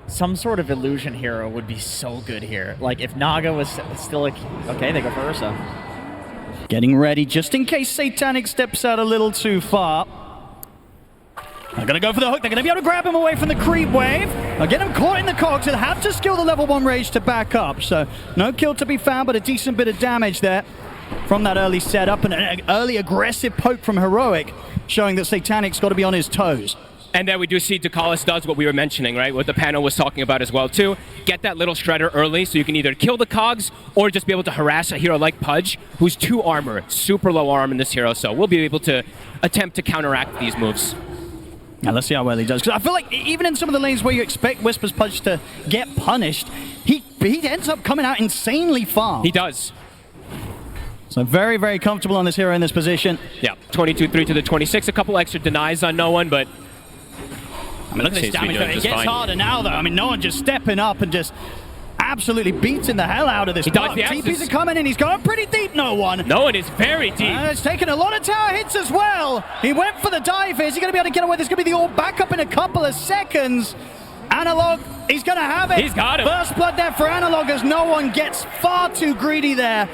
some sort of illusion hero would be so good here. Like, if Naga was still like... Okay, they go for Ursa. Getting ready just in case Satanic steps out a little too far. They're going to go for the hook. They're going to be able to grab him away from the creep wave. They'll get him caught in the cogs. They'll have to skill the level 1 rage to back up. So no kill to be found, but a decent bit of damage there from that early setup. And an early aggressive poke from Heroic, showing that Satanic's got to be on his toes. And then we do see DeCalis does what we were mentioning, right? What the panel was talking about as well, too. Get that little shredder early so you can either kill the cogs or just be able to harass a hero like Pudge, who's 2 armor, super low armor in this hero. So we'll be able to attempt to counteract these moves. Now let's see how well he does. Because I feel like even in some of the lanes where you expect Whisper's Pudge to get punished, he ends up coming out insanely far. He does. So very, very comfortable on this hero in this position. Yeah, 22-3 to the 26. A couple extra denies on no one, but... I mean, look at this damage. It gets harder now, though. I mean, no one just stepping up and just absolutely beating the hell out of this. TPs are coming in. He's going pretty deep, no one. No one is very deep. It's taken a lot of tower hits as well. He went for the dive. Is he going to be able to get away? There's going to be the orb back up in a couple of seconds. Analog, he's going to have it. He's got him. First blood there for Analog as no one gets far too greedy there.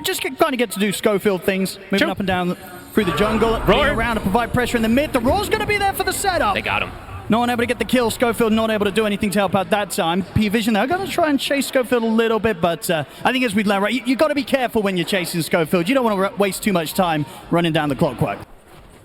Just kind of get to do Schofield things. Moving up and down through the jungle. Around to provide pressure in the mid. The Raw's going to be there for the setup. They got him. No one able to get the kill. Schofield not able to do anything to help out that time. Pvision, they're going to try and chase Schofield a little bit, but I think as we'd learn, right, you got to be careful when you're chasing Schofield. You don't want to waste too much time running down the clockwork.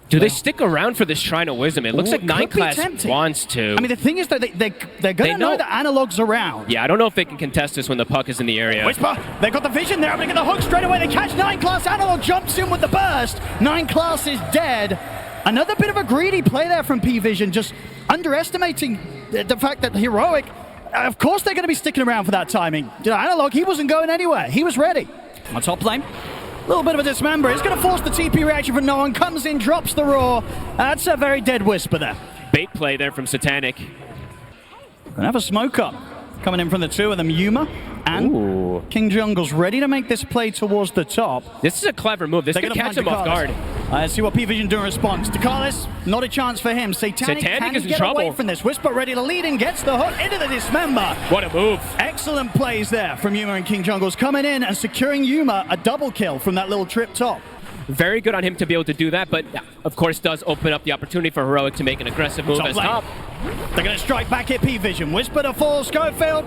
Do they stick around for this Shrine of Wisdom? It looks like 9 class wants to. I mean, the thing is that they're going to know that Analog's around. Yeah, I don't know if they can contest this when the puck is in the area. Whisper, they got the vision there. They get the hook straight away. They catch 9 class. Analog jumps in with the burst. 9 class is dead. Another bit of a greedy play there from Pvision, just underestimating the fact that Heroic, of course they're going to be sticking around for that timing. Analog, he wasn't going anywhere. He was ready. On top lane, a little bit of a dismember. It's going to force the TP reaction from no one. Comes in, drops the Raw. That's a very dead Whisper there. Bait play there from Satanic. Gonna have a smoke up. Coming in from the 2 of them, Yuma and King Jungle's ready to make this play towards the top. This is a clever move. This could catch him off guard. Let's see what Pvision do in response. DeCalis, not a chance for him. Satanic can is in get trouble. away from this. Whisper ready to lead and gets the hook into the dismember. What a move. Excellent plays there from Yuma and King Jungles. Coming in and securing Yuma a double kill from that little trip top. Very good on him to be able to do that, but of course does open up the opportunity for Heroic to make an aggressive move as top. They're going to strike back at Pvision. Whisper to fall. Schofield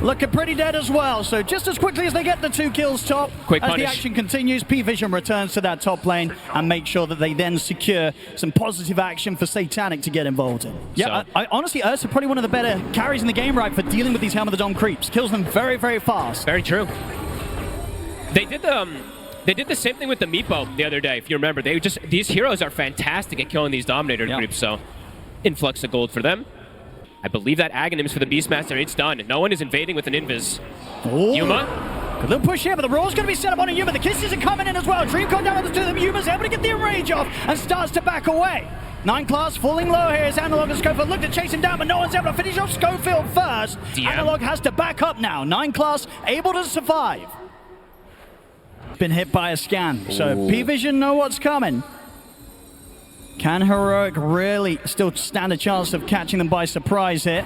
looking pretty dead as well. So just as quickly as they get the 2 kills top, quick as punish. the action continues, Pvision returns to that top lane and make sure that they then secure some positive action for Satanic to get involved in. Yeah, I honestly, Ursa probably one of the better carries in the game, right, for dealing with these Helm of the Dome creeps. Kills them very, very fast. Very true. They did the same thing with the Meepo the other day, if you remember. These heroes are fantastic at killing these Dominator creeps, so influx of gold for them. I believe that Aghanims for the Beastmaster, it's done. No one is invading with an Invis. Yuma. Good little push here, but the Raw's going to be set up on a Yuma. The kisses are coming in as well. Dream come down to the 2 of them. Yuma's able to get the enrage off and starts to back away. 9 class falling low here as Analog and Schofield look to chase him down, but no one's able to finish off Schofield first. Analog has to back up now. 9 class able to survive. Been hit by a scan, so Pvision know what's coming. Can Heroic really still stand a chance of catching them by surprise here?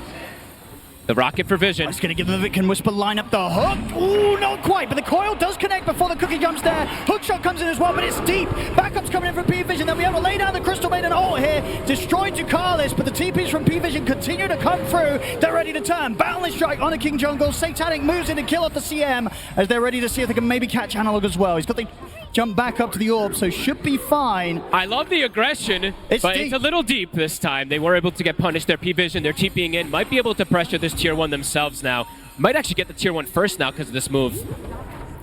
The rocket for Vision. It's going to give them a bit. Can Whisper line up the hook? Ooh, not quite, but the coil does connect before the cookie jumps there. Hookshot comes in as well, but it's deep. Backup's coming in from Pvision. They'll be able to lay down the Crystal Maiden ult here. Destroyed DeCalis, but the TPs from Pvision continue to come through. They're ready to turn. Boundless strike on a King Jungle. Satanic moves in to kill off the CM as they're ready to see if they can maybe catch Analog as well. He's got the jump back up to the orb, so should be fine. I love the aggression, but it's a little deep this time. They were able to get punished. Their Pvision, they're TPing in, might be able to pressure this tier 1 themselves now. Might actually get the tier 1 first now because of this move.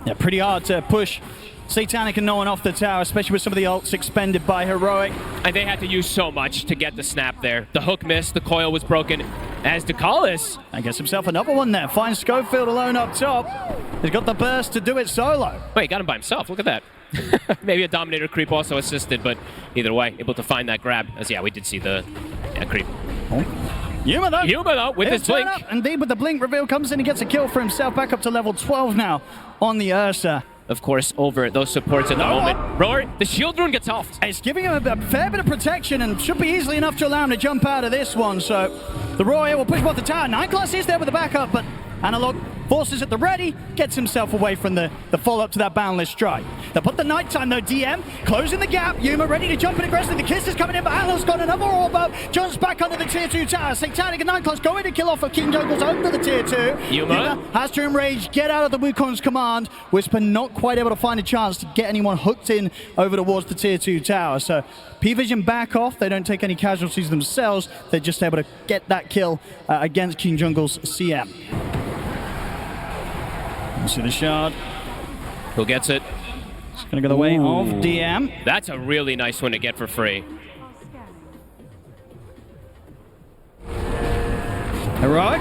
Yeah, pretty hard to push Satanic and no one off the tower, especially with some of the ults expended by Heroic. And they had to use so much to get the snap there. The hook missed, the coil was broken. As DeCalis, and gets himself another one there. Finds Schofield alone up top. He's got the burst to do it solo. Wait, he got him by himself. Look at that. Maybe a Dominator creep also assisted, but either way, able to find that grab. As we did see the creep. Yuma though, with his blink. Indeed, with the blink reveal comes in and gets a kill for himself. Back up to level 12 now on the Ursa. Of course, over those supports at the moment. Roar, the shield rune gets off. It's giving him a fair bit of protection and should be easily enough to allow him to jump out of this one. So The Royal will push him off the tower. 9class is there with the backup, but Analog forces at the ready, gets himself away from the follow-up to that boundless strike. They put the nighttime though, DM closing the gap. Yuma ready to jump in aggressively. The kiss is coming in, but Analog's got another orb up. Jumps back under the tier 2 tower. Satanic and 9class going to kill off of King Jungles under the tier 2. Yuma has to enrage, get out of the Wukong's command. Whisper not quite able to find a chance to get anyone hooked in over towards the tier 2 tower. So Pvision back off. They don't take any casualties themselves. They're just able to get that kill against King Jungle's CM. You see the shard. Who gets it? It's going to go the way of DM. That's a really nice one to get for free. Heroic.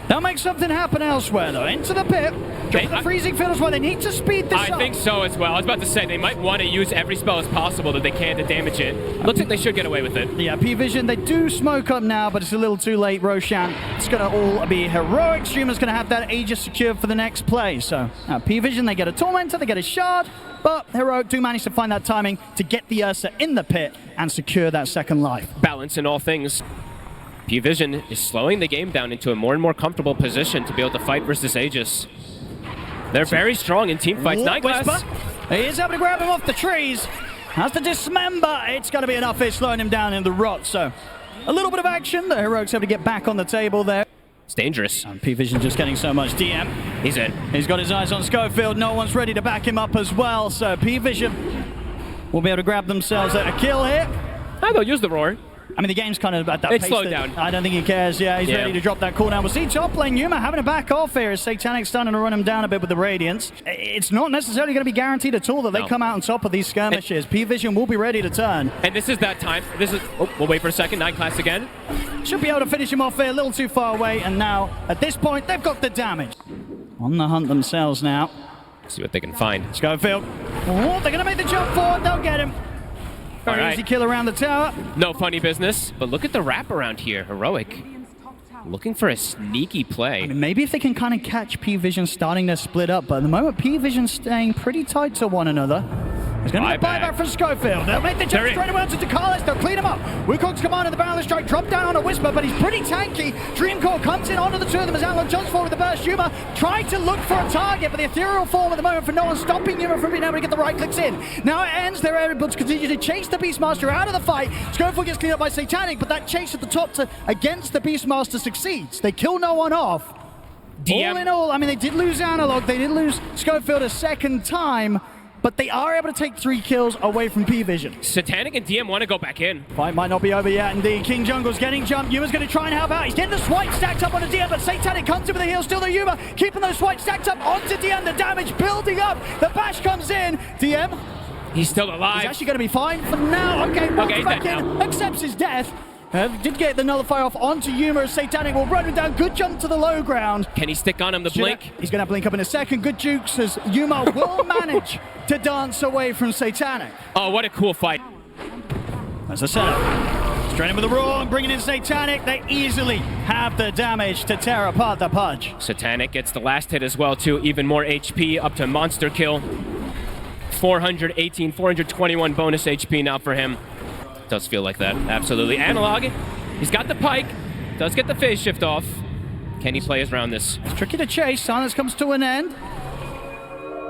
They'll make something happen elsewhere, though. Into the pit. Drop the freezing field as well. They need to speed this up. I think so as well. I was about to say, they might want to use every spell as possible that they can to damage it. Looks like they should get away with it. Yeah, Pvision, they do smoke up now, but it's a little too late, Roshan. It's going to all be heroic. Streamer's going to have that Aegis secured for the next play. So, Pvision, they get a Tormentor, they get a Shard, but Heroic do manage to find that timing to get the Ursa in the pit and secure that second life. Balance in all things. Pvision is slowing the game down into a more and more comfortable position to be able to fight versus Aegis. They're very strong in team fights. 9class. He is able to grab him off the trees. Has to dismember. It's going to be enough here slowing him down in the rot. So a little bit of action. The Heroics able to get back on the table there. It's dangerous. And Pvision just getting so much DM. He's in. He's got his eyes on Schofield. No one's ready to back him up as well. So Pvision will be able to grab themselves a kill here. Oh, they'll use the roar. I mean, the game's kind of at that it's pace. Slowed down. I don't think he cares. Yeah, he's ready to drop that cooldown. We'll see top lane Yuma having to back off here as Satanic's starting to run him down a bit with the Radiance. It's not necessarily going to be guaranteed at all that they come out on top of these skirmishes. Pvision will be ready to turn. And this is that time. This is. Oh, we'll wait for a second. 9class again. Should be able to finish him off here. A little too far away. And now, at this point, they've got the damage. On the hunt themselves now. See what they can find. Schofield. Oh, they're going to make the jump forward. They'll get him. Very easy kill around the tower. No funny business, but look at the wrap around here. Heroic. Looking for a sneaky play. I mean, maybe if they can kind of catch Pvision starting to split up, but at the moment, Pvision's staying pretty tight to one another. There's going to be a buyback from Schofield. They'll make the jump straight away onto Carlos. They'll clean him up. Wukong's command of the boundless strike drop down on a Whisper, but he's pretty tanky. Dreamcore comes in onto the two of them as Analog jumps forward with the burst. Yuma trying to look for a target, but the ethereal form at the moment for no one stopping Yuma from being able to get the right clicks in. Now it ends. They're able to continue to chase the Beastmaster out of the fight. Schofield gets cleaned up by Satanic, but that chase at the top against the Beastmaster succeeds. They kill no one off. All in all, I mean, they did lose Analog. They did lose Schofield a second time. But they are able to take 3 kills away from Pvision. Satanic and DM want to go back in. Fight might not be over yet, indeed. King Jungle's getting jumped. Yuma's going to try and help out. He's getting the swipe stacked up on the DM, but Satanic comes in with the heal. Still the Yuma, keeping those swipes stacked up onto DM. The damage building up. The bash comes in. DM. He's still alive. He's actually going to be fine for now. Okay, walks back in, accepts his death. Did get the nullifier off onto Yuma as Satanic will run him down. Good jump to the low ground. Can he stick on him the blink? He's going to blink up in a second. Good jukes as Yuma will manage to dance away from Satanic. Oh, what a cool fight. That's the setup. Straight in with the roar and bringing in Satanic. They easily have the damage to tear apart the Pudge. Satanic gets the last hit as well, too. Even more HP up to monster kill. 418, 421 bonus HP now for him. Does feel like that, absolutely. Analog, he's got the pike, does get the phase shift off. Can he play around this? It's tricky to chase. Silence comes to an end.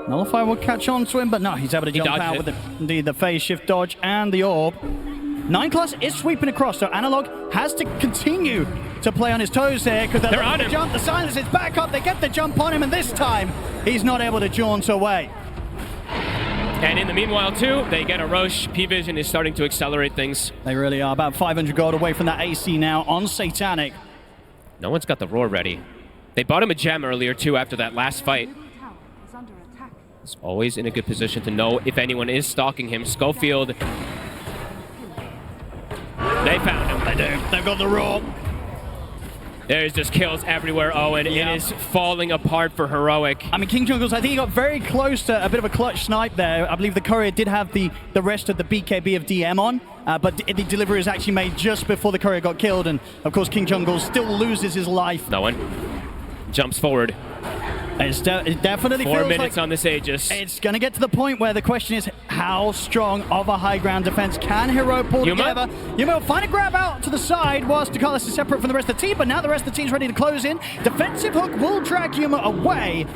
Nullifier will catch on to him, but no, he's able to jump out with indeed the phase shift dodge and the orb. 9class is sweeping across, so Analog has to continue to play on his toes here because they're on him. Jump. The Silence is back up. They get the jump on him, and this time he's not able to jaunt away. And in the meanwhile, too, they get a rush. Pvision is starting to accelerate things. They really are. About 500 gold away from that AC now on Satanic. No one's got the roar ready. They bought him a gem earlier, too, after that last fight. He's always in a good position to know if anyone is stalking him. Schofield. They found him. They do. They've got the roar. There's just kills everywhere, Owen. It is falling apart for Heroic. I mean, King Jungles, I think he got very close to a bit of a clutch snipe there. I believe the courier did have the rest of the BKB of DM on, but the delivery was actually made just before the courier got killed, and of course King Jungles still loses his life. No one jumps forward. It definitely 4 feels minutes like on this Aegis. it's going to get to the point where the question is, how strong of a high ground defense can Heroic pull together? Yuma will find a grab out to the side whilst DeCarlos is separate from the rest of the team, but now the rest of the team's ready to close in. Defensive hook will drag Yuma away,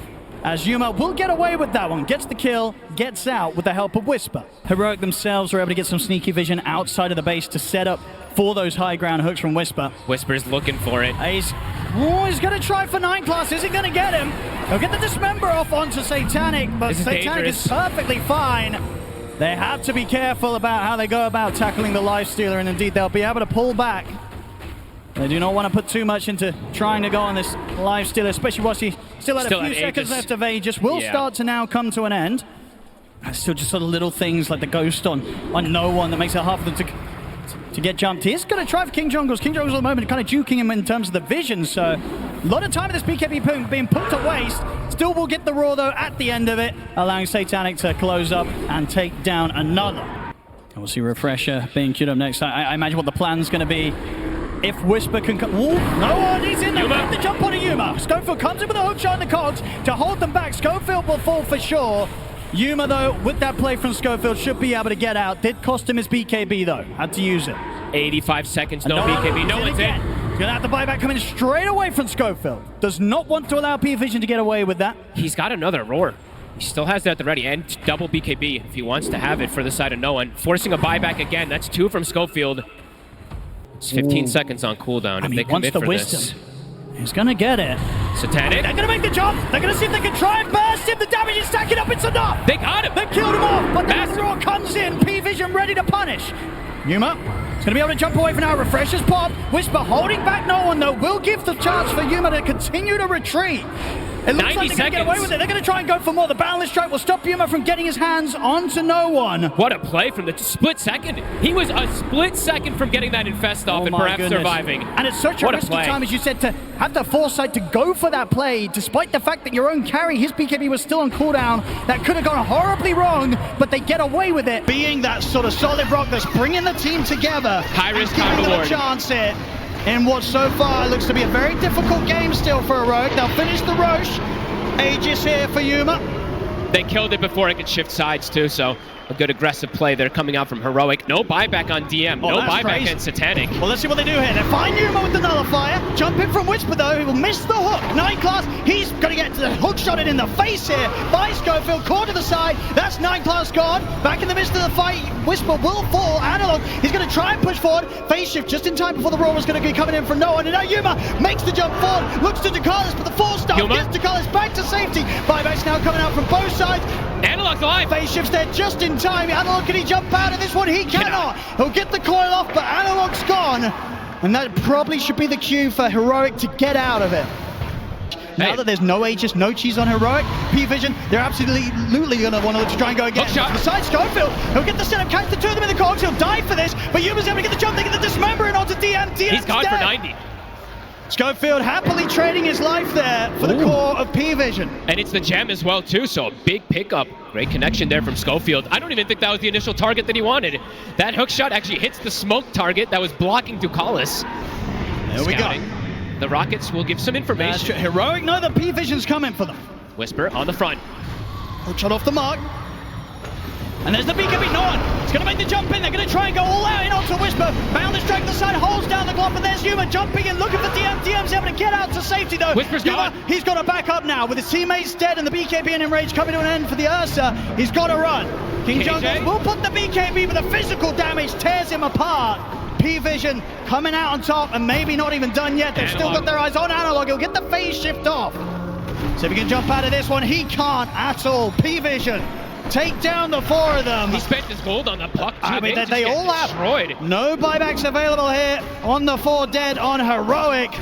as Yuma will get away with that one. Gets the kill, gets out with the help of Whisper. Heroic themselves were able to get some sneaky vision outside of the base to set up for those high ground hooks from Whisper. Whisper's looking for it. He's going to try for 9 class. Isn't going to get him. He'll get the dismember off onto Satanic, but Satanic is perfectly fine. They have to be careful about how they go about tackling the Lifestealer, and indeed they'll be able to pull back. They do not want to put too much into trying to go on this Lifestealer, especially whilst he still had a few seconds left of Aegis. Will start to now come to an end. Still just sort of little things like the ghost on no one that makes it hard for them to get jumped. He's going to try for King Jungles. King Jungles at the moment kind of juking him in terms of the vision, so a lot of time of this BKB being put to waste. Still will get the Raw though at the end of it, allowing Satanic to close up and take down another. And we'll see Refresher being queued up next. I imagine what the plan's going to be. If Whisper can come... Ooh, no one, he's in there. Make the jump on a Yuma. Schofield comes in with a hook shot in the cogs to hold them back. Schofield will fall for sure. Yuma, though, with that play from Schofield, should be able to get out. Did cost him his BKB, though. Had to use it. 85 seconds, no BKB. No one's in. He's going to have the buyback coming straight away from Schofield. Does not want to allow Pvision to get away with that. He's got another roar. He still has that at the ready, and double BKB if he wants to have it for the side of no one. Forcing a buyback again. That's 2 from Schofield. It's 15 seconds on cooldown. I mean, if they commit for this. He's going to get it. Satanic. They're going to make the jump. They're going to see if they can try and burst him. The damage is stacking up. It's enough. They got him. They've killed him off, but the Raw comes in. Pvision ready to punish. Yuma is going to be able to jump away from now. Refreshers pop. Whisper holding back no one, though. Will give the chance for Yuma to continue to retreat. It looks like they're going to get away with it. They're going to try and go for more. The Boundless Strike will stop Yuma from getting his hands onto no one. What a play from the split second. He was a split second from getting that infest off and perhaps surviving. And it's such a risky time, as you said, to have the foresight to go for that play, despite the fact that your own carry, his BKB was still on cooldown. That could have gone horribly wrong, but they get away with it. Being that sort of solid rock that's bringing the team together. High risk, high reward. A chance here in what so far looks to be a very difficult game still for Heroic. They'll finish the Roche. Aegis here for Yuma. They killed it before it could shift sides too, so a good aggressive play there coming out from Heroic. No buyback on DM, no buyback on Satanic. Well, let's see what they do here. They find Yuma with the nullifier. Jump in from Whisper, though. He will miss the hook. 9 class, he's going to get the hook shot in the face here by Schofield. Caught to the side. That's 9 class gone. Back in the midst of the fight, Whisper will fall. Analog, he's going to try and push forward. Phase shift just in time before the Raw was going to be coming in from no one. And now Yuma makes the jump forward. Looks to DeCarlos, but the 4-star gets DeCarlos back to safety. Buyback's now coming out from both sides. Analog's alive. Phase shifts there just in time. Analog, can he jump out of this one? He cannot. He'll get the coil off, but Analog's gone. And that probably should be the cue for Heroic to get out of it. Now that there's no Aegis, no cheese on Heroic, Pvision, they're absolutely going to want to try and go again. Besides Schofield, he'll get the setup, catch the 2 of them in the cogs, he'll die for this, but Yuma's able to get the jump, they get the dismember and onto DM. He's gone for 90. Schofield happily trading his life there for the core of Pvision. And it's the gem as well too, so a big pickup. Great connection there from Schofield. I don't even think that was the initial target that he wanted. That hook shot actually hits the smoke target that was blocking DeCarlos. There we go. The Rockets will give some information. Heroic know that Pvision's coming for them. Whisper on the front. Hook shot off the mark. And there's the BKB, no one. It's going to make the jump in. They're going to try and go all out in onto Whisper. Boundless strike the side, holds down the glove, and there's Yuma jumping in, looking for DM. DM's able to get out to safety, though. Whisper's gone. He's got to back up now with his teammates dead and the BKB and Enrage coming to an end for the Ursa. He's got to run. King Jungles will put the BKB, but the physical damage tears him apart. Pvision coming out on top and maybe not even done yet. They've still got their eyes on Analog. He'll get the phase shift off. So if he can jump out of this one, he can't at all. Pvision take down the 4 of them. He spent his gold on the puck too. I mean, they all have destroyed. No buybacks available here on the 4 dead on Heroic.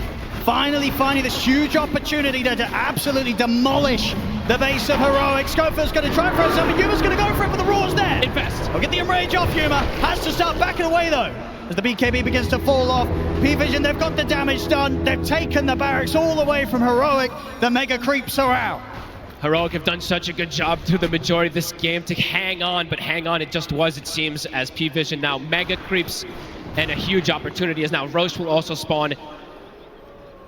Finally finding this huge opportunity to absolutely demolish the base of Heroic. Schofield's going to try for himself, and Yuma's going to go for it, but the Raw's there. Invest. We'll get the Enrage off Yuma. Has to start backing away, though, as the BKB begins to fall off. Pvision, they've got the damage done. They've taken the barracks all the way from Heroic. The mega creeps are out. Heroic have done such a good job through the majority of this game to hang on, but hang on it just was, it seems, as Pvision now mega creeps, and a huge opportunity as now Roche will also spawn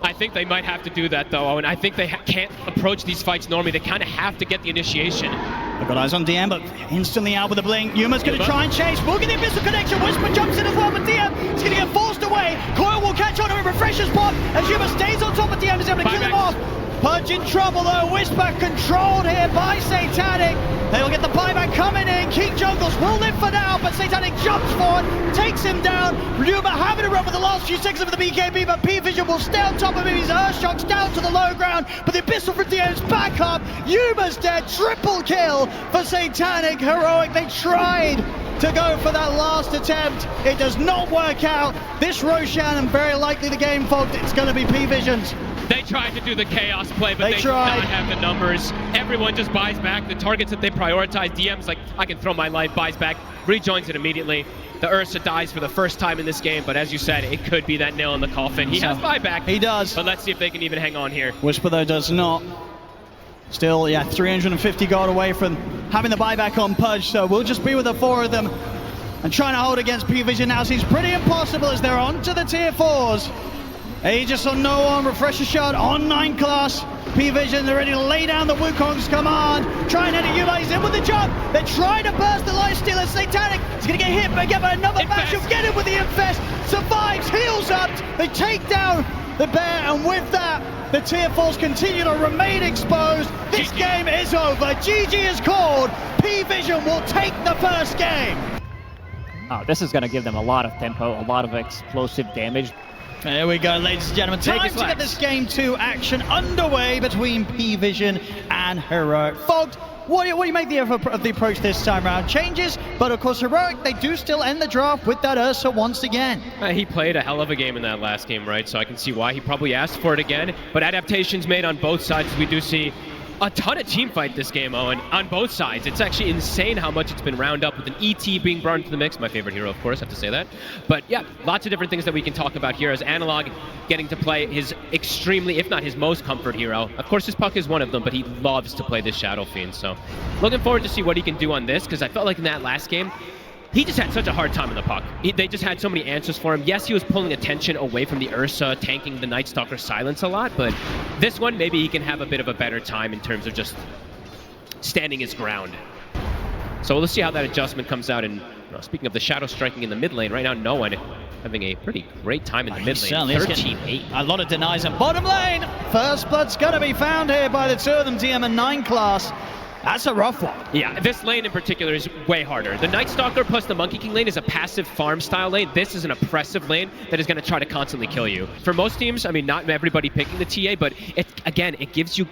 I think they might have to do that, though, and I think they can't approach these fights normally. They kind of have to get the initiation. They've got eyes on DM, but instantly out with a blink. Yuma's going to try and chase. We'll get the Abyssal connection. Whisper jumps in as well, but DM is going to get forced away. Coil will catch on to a refresher spot as Yuma stays on top of DM. Is able to kill him off. Pudge in trouble, though. Whisper controlled here by Satanic. They'll get the buyback coming in. King Jungles will live for now, but Satanic jumps forward, takes him down. Yuma having a run with the last few seconds of the BKB, but Pvision will stay on top of him. His Earthshock's down to the low ground, but the Abyssal from DM is back up. Yuma's dead. Triple kill for Satanic. Heroic. They tried to go for that last attempt. It does not work out. This Roshan, and very likely the game fogged, it's going to be Pvision's. They tried to do the chaos play, but they did not have the numbers. Everyone just buys back the targets that they prioritize. DM's like, I can throw my life, buys back, rejoins it immediately. The Ursa dies for the first time in this game, but as you said, it could be that nail in the coffin. He has buyback. He does. But let's see if they can even hang on here. Whisper, though, does not. Still, yeah, 350 gold away from having the buyback on Pudge, so we'll just be with the four of them. And trying to hold against Pvision now seems pretty impossible as they're on to the tier 4s. Aegis on no one, refresher shot on 9 class. Pvision, they're ready to lay down the Wukong's command. Try and hit it, Yuma, he's in with the jump. They're trying to burst the lifestealer. Satanic is going to get hit again by another bash. He'll get him with the Infest. Survives, heals up. They take down the bear, and with that, the tier 4s continue to remain exposed. This game is over. GG is called. Pvision will take the first game. Oh, this is going to give them a lot of tempo, a lot of explosive damage. There we go, ladies and gentlemen. Time to get this game 2 action underway between Pvision and Heroic. Fogged, what do you make of the approach this time around? Changes, but of course Heroic, they do still end the draft with that Ursa once again. He played a hell of a game in that last game, right? So I can see why he probably asked for it again. But adaptations made on both sides. We do see a ton of team fight this game, Owen, on both sides. It's actually insane how much it's been round up with an ET being brought into the mix. My favorite hero, of course, I have to say that. But yeah, lots of different things that we can talk about here as Analog getting to play his extremely, if not his most comfort hero. Of course, his Puck is one of them, but he loves to play this Shadow Fiend. So looking forward to see what he can do on this, because I felt like in that last game, he just had such a hard time in the Puck. They just had so many answers for him. Yes, he was pulling attention away from the Ursa, tanking the Night Stalker silence a lot, but this one, maybe he can have a bit of a better time in terms of just standing his ground. So we'll see how that adjustment comes out. And speaking of the Shadow striking in the mid lane, right now, no one having a pretty great time in the mid lane. 13-8. A lot of denies in bottom lane. First blood's going to be found here by the two of them, DM and 9 class. That's a rough one. Yeah, this lane in particular is way harder. The Night Stalker plus the Monkey King lane is a passive farm style lane. This is an oppressive lane that is going to try to constantly kill you. For most teams, I mean, not everybody picking the TA, but it gives you,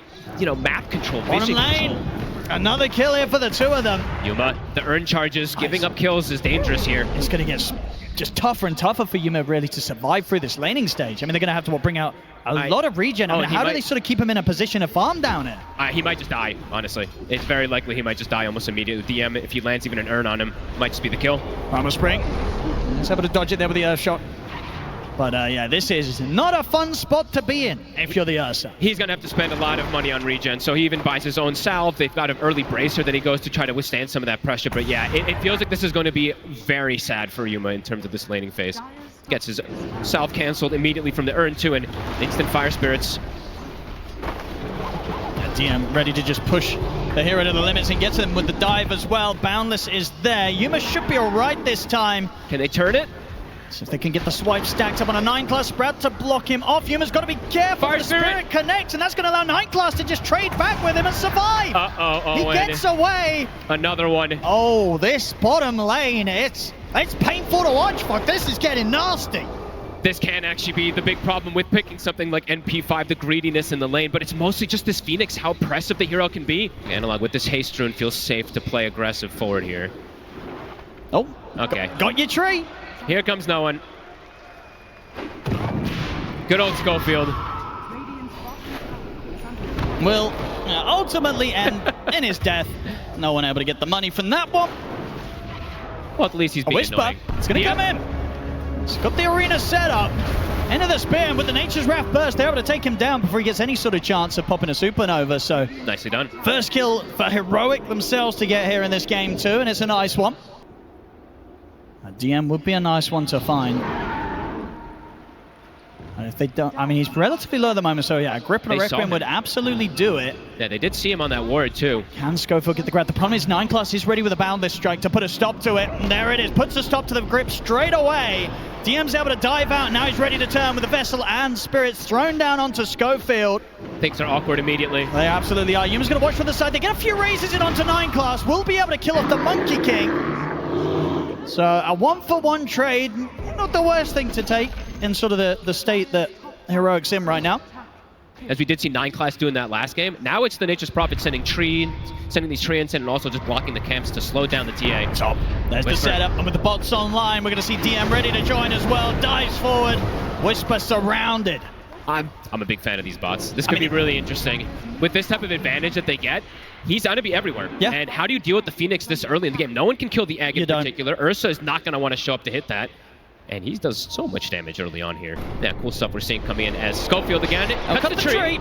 map control, bottom lane. Control. Another kill here for the two of them. Yuma, the earn charges, giving up kills is dangerous here. It's going to get just tougher and tougher for Yuma really to survive through this laning stage. I mean, they're going to have to bring out a lot of regen. I mean, how do they sort of keep him in a position to farm down it? He might just die, honestly. It's very likely he might just die almost immediately. DM, if he lands even an earn on him, might just be the kill. Armor Spring. He's able to dodge it there with the Earth Shot. But yeah, this is not a fun spot to be in if you're the Ursa. He's going to have to spend a lot of money on regen, so he even buys his own salve. They've got an early bracer that he goes to try to withstand some of that pressure. But yeah, it feels like this is going to be very sad for Yuma in terms of this laning phase. Gets his salve canceled immediately from the urn too, and instant fire spirits. DM ready to just push the hero to the limits and gets him with the dive as well. Boundless is there. Yuma should be all right this time. Can they turn it? So if they can get the swipe stacked up on a 9 class spread to block him off, Yuma's got to be careful. Fire the Spirit connects, and that's going to allow 9 class to just trade back with him and survive. He gets away. Another one. Oh, this bottom lane, it's painful to watch, fuck. This is getting nasty. This can actually be the big problem with picking something like NP5, the greediness in the lane, but it's mostly just this Phoenix, how oppressive the hero can be. Analog with this haste rune feels safe to play aggressive forward here. Oh, okay. Got your tree. Here comes no one. Good old Schofield. Will ultimately end in his death. No one able to get the money from that one. Well, at least he's being annoying. It's going to come in. He's got the arena set up. Into the spear, and with the Nature's Wrath burst, they're able to take him down before he gets any sort of chance of popping a supernova. So nicely done. First kill for Heroic themselves to get here in this game too, and it's a nice one. A DM would be a nice one to find. And if they don't, I mean, he's relatively low at the moment, so yeah, a grip and a Requiem would absolutely do it. Yeah, they did see him on that ward too. Can Schofield get the grab? The problem is 9 Class is ready with a Boundless Strike to put a stop to it. And there it is, puts a stop to the grip straight away. DM's able to dive out, now he's ready to turn with the Vessel and Spirits thrown down onto Schofield. Things are awkward immediately. They absolutely are. Yuma's going to watch from the side. They get a few raises in onto 9 Class. Will be able to kill off the Monkey King. So a 1-for-1 trade, not the worst thing to take in sort of the state that Heroic's in right now. As we did see 9 Class doing that last game, now it's the Nature's Prophet sending these treants in and also just blocking the camps to slow down the TA. Top. There's the setup, and with the bots online, we're going to see DM ready to join as well. Dives forward, Whisper surrounded. I'm a big fan of these bots. This could be really interesting. With this type of advantage that they get, he's going to be everywhere. Yeah. And how do you deal with the Phoenix this early in the game? No one can kill the Egg in particular. Ursa is not going to want to show up to hit that. And he does so much damage early on here. Yeah, cool stuff we're seeing coming in as Schofield again. Cut the tree.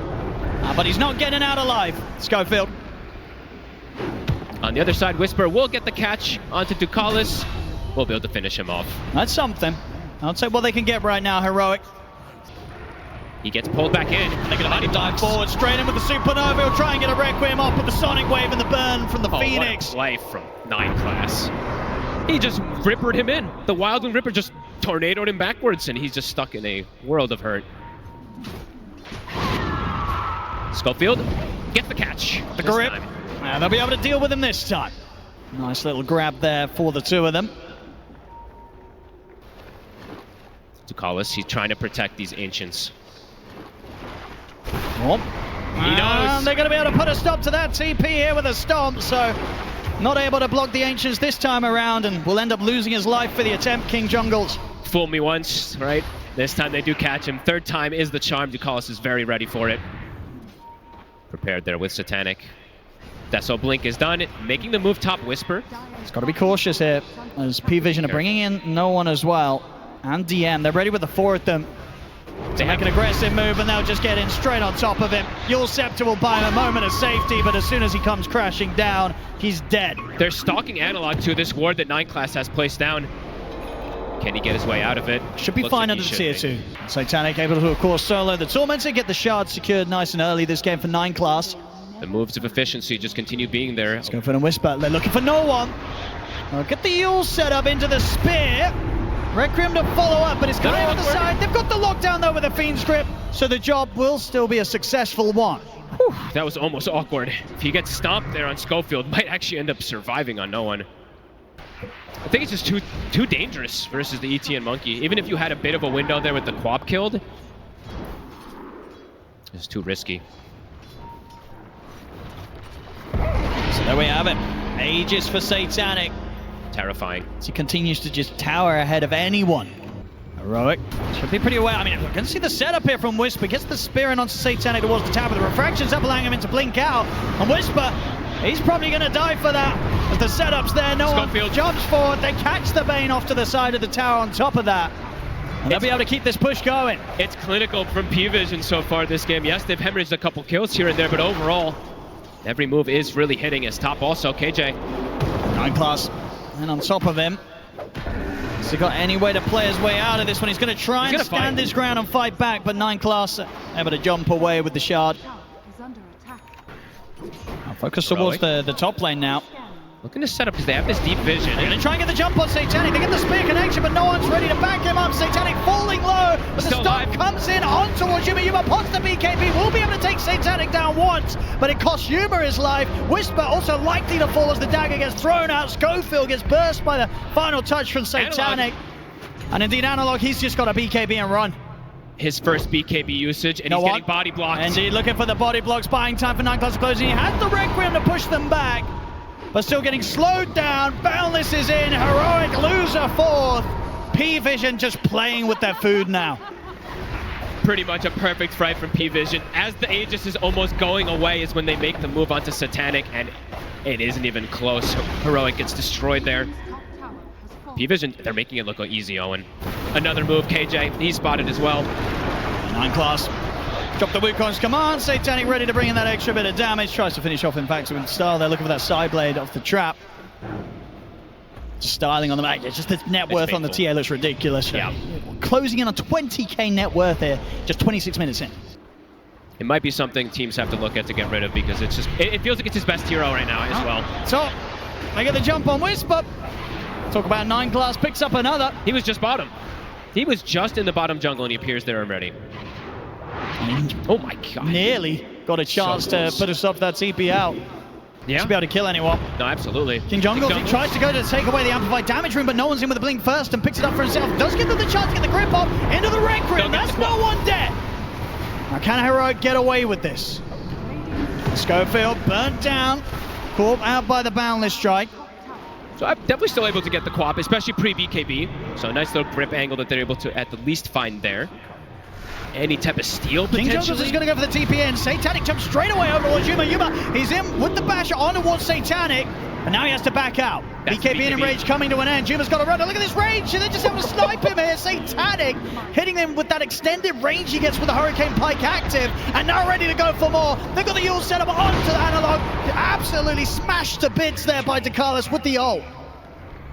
But he's not getting out alive, Schofield. On the other side, Whisper will get the catch onto Ducalis. We'll be able to finish him off. That's something. I'll say what they can get right now, Heroic. He gets pulled back in. They're going to dive forward, straight in with the Supernova. He'll try and get a Requiem off with the Sonic Wave and the burn from the Phoenix. What a life from 9 Class. He just rippered him in. The Wildwing Ripper just tornadoed him backwards, and he's just stuck in a world of hurt. Schofield gets the catch. The grip. And they'll be able to deal with him this time. Nice little grab there for the two of them. Ducalis, he's trying to protect these Ancients. Oh. He knows. They're going to be able to put a stop to that TP here with a stomp, so not able to block the Ancients this time around, and will end up losing his life for the attempt, King Jungles. Fool me once, right? This time they do catch him. Third time is the charm. Ducalis is very ready for it. Prepared there with Satanic. Deso Blink is done, making the move top Whisper. He's got to be cautious here, as Pvision are bringing in no one as well. And DM, they're ready with the 4 of them. They make an aggressive move, and they'll just get in straight on top of him. Goalsetter will buy him a moment of safety, but as soon as he comes crashing down, he's dead. They're stalking Analog to this ward that 9 Class has placed down. Can he get his way out of it? Should be fine under the tier 2. Satanic able to, of course, solo the Tormentor, get the shard secured nice and early this game for 9 Class. The moves of efficiency just continue being there. Let's go for the Whisper. They're looking for no one. Look at the Yule setup into the Spear. Requiem to follow up, but it's coming on the side. They've got the lockdown though with the Fiend's Grip, so the job will still be a successful one. Whew, that was almost awkward. If he gets stomped there on Schofield, might actually end up surviving on no one. I think it's just too dangerous versus the ET and Monkey. Even if you had a bit of a window there with the Quap killed, it's too risky. So there we have it. Aegis for Satanic. Terrifying. He continues to just tower ahead of anyone. Heroic should be pretty aware. I mean, we're going to see the setup here from Whisper. Gets the spear in onto Satanic towards the tower, but the refractions up allowing him to blink out. And Whisper, he's probably going to die for that. As the setup's there, no one jumps forward. They catch the Bane off to the side of the tower on top of that. And they'll be able to keep this push going. It's clinical from Pvision so far this game. Yes, they've hemorrhaged a couple kills here and there, but overall, every move is really hitting his top also. KJ. 9 Class. And on top of him, has he got any way to play his way out of this one? He's going to try and stand his ground and fight back, but 9 Class able to jump away with the shard. I'll focus towards the top lane now. Looking to set up because they have this deep vision. They're going to try and get the jump on Satanic. They get the spear connection, but no one's ready to back him up. Satanic falling low, but the stop comes in on towards Yuma. Yuma pots the BKB. Will be able to take Satanic down once, but it costs Yuma his life. Whisper also likely to fall as the dagger gets thrown out. Schofield gets burst by the final touch from Satanic. And indeed, Analog, he's just got a BKB and run. His first BKB usage, and he's getting body blocked. Indeed, looking for the body blocks, buying time for 9 Class closing. He has the Requiem to push them back, but still getting slowed down. Boundless is in. Heroic loser 4th. Pvision just playing with their food now. Pretty much a perfect fight from Pvision. As the Aegis is almost going away is when they make the move onto Satanic, and it isn't even close. Heroic gets destroyed there. Pvision, they're making it look easy, Owen. Another move, KJ, he's spotted as well. 9 Class. Drop the Wukong's command. Satanic ready to bring in that extra bit of damage. Tries to finish off, in fact, with style. They're looking for that side blade off the trap. Just styling on the back. Just the net worth on the TA looks ridiculous. Yeah. closing in on 20k net worth here, just 26 minutes in. It might be something teams have to look at to get rid of because it's just, it feels like it's his best hero right now as well. So, they get the jump on Whisper. Talk about 9 class, picks up another. He was just bottom. He was just in the bottom jungle and he appears there already. Oh my god. Nearly got a chance to put us up that TP out. Yeah. Should be able to kill anyone. No, absolutely. King Jungles, he tries to go to take away the amplified damage room, but no one's in with the blink first and picks it up for himself. Does give them the chance to get the grip up into the Rec Room. That's no one dead. Now, can Heroic get away with this? Schofield burnt down, caught out by the Boundless Strike. So I'm definitely still able to get the QoP, especially pre-BKB. So a nice little grip angle that they're able to at the least find there. Any type of steal King potentially. Jungles is going to go for the TP in. Satanic jumps straight away over towards Yuma. Yuma, he's in with the basher on towards Satanic, and now he has to back out. That's BKB and Rage coming to an end. Yuma's got to run. Look at this range, and they're just able to snipe him here. Satanic hitting him with that extended range he gets with the Hurricane Pike active, and now ready to go for more. They've got the ult set up onto the analog. Absolutely smashed to bits there by Dekalis with the ult.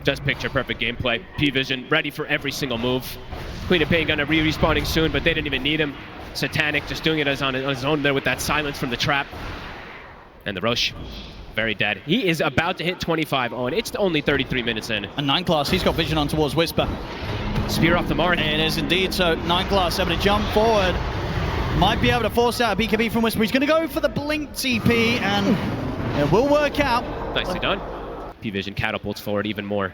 Just picture perfect gameplay. Pvision ready for every single move. Queen of Pain gonna respawning soon, but they didn't even need him. Satanic just doing it on his own there with that silence from the trap. And the Roche, very dead. He is about to hit 25, Owen. It's only 33 minutes in. And 9 class, he's got vision on towards Whisper. Spear off the mark. It is indeed, so 9 class able to jump forward. Might be able to force out a BKB from Whisper. He's gonna go for the blink TP, and it will work out. Nicely done. Pvision catapults forward even more.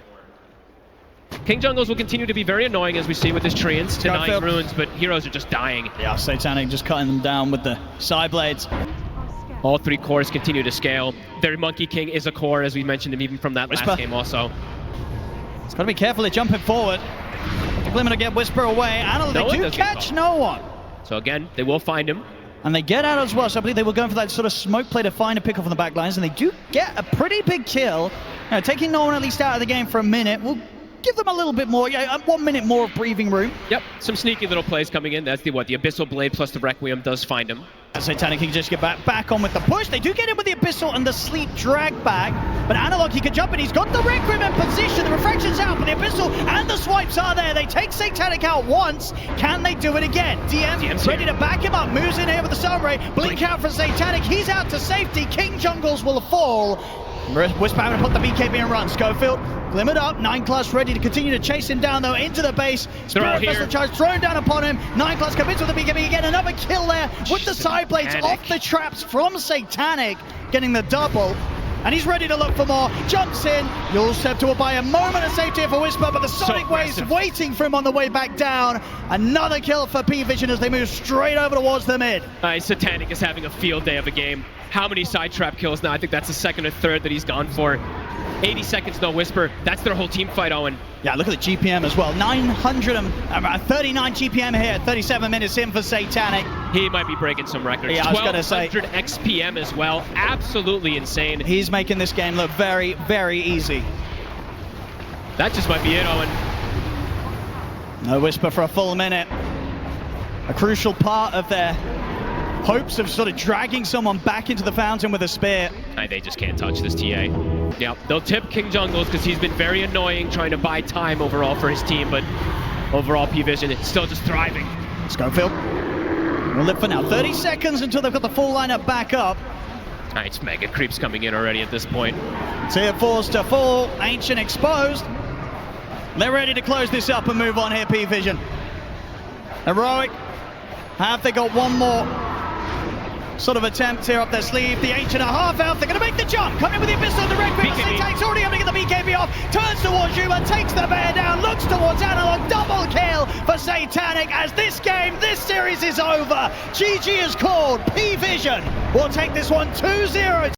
King Jungles will continue to be very annoying as we see with his treants, denying runes, but heroes are just dying. Yeah, Satanic just cutting them down with the side blades. All 3 cores continue to scale. Their Monkey King is a core, as we mentioned him even from that last game also. It's got to be careful of jumping forward. The Glimmer to get Whisper away. And they do catch no one. So again, they will find him. And they get out as well, so I believe they were going for that sort of smoke play to find a pick off on the back lines, and they do get a pretty big kill. Taking no one at least out of the game for a minute. We'll give them a little bit more, 1 minute more of breathing room. Yep, some sneaky little plays coming in. That's the Abyssal Blade plus the Requiem does find him. Satanic can just get back on with the push. They do get in with the Abyssal and the Sleep drag back, but Analog, he can jump and he's got the Requiem in position. The Refraction's out, but the Abyssal and the swipes are there. They take Satanic out once. Can they do it again? DM's ready to back him up. Moves in here with the Sunray. Blink out for Satanic. He's out to safety. King Jungles will fall. Whisper having to put the BKB and run. Schofield glimmered up. 9 class ready to continue to chase him down though into the base. Spirit Vessel charge thrown down upon him. 9 class commits with the BKB again. Another kill there with the side blades off the traps from Satanic, getting the double. And he's ready to look for more. Jumps in. You'll step to buy a moment of safety here for Whisper, but the Sonic Wave's waiting for him on the way back down. Another kill for Pvision as they move straight over towards the mid. Satanic is having a field day of a game. How many side trap kills now? I think that's the 2nd or 3rd that he's gone for. 80 seconds, no Whisper. That's their whole team fight, Owen. Yeah, look at the GPM as well. 939 GPM here, 37 minutes in for Satanic. He might be breaking some records. Yeah, I was going to say. 1200 XPM as well. Absolutely insane. He's making this game look very, very easy. That just might be it, Owen. No Whisper for a full minute. A crucial part of their hopes of sort of dragging someone back into the fountain with a spear. They just can't touch this TA. Yeah, they'll tip King Jungles because he's been very annoying trying to buy time overall for his team, but overall Pvision is still just thriving. Schofield will live for now. 30 seconds until they've got the full lineup back up. It's mega creeps coming in already at this point. Tier 4's to fall. Ancient exposed. They're ready to close this up and move on here, Pvision. Heroic. Have they got one more sort of attempt here up their sleeve? The Ancient are half out. They're going to make the jump. Coming in with the Abyssal and the Red Grip. Satanic's already able to get the BKB off. Turns towards Yuma. Takes the bear down. Looks towards Analog. Double kill for Satanic as this series is over. GG is called. Pvision will take this one 2-0.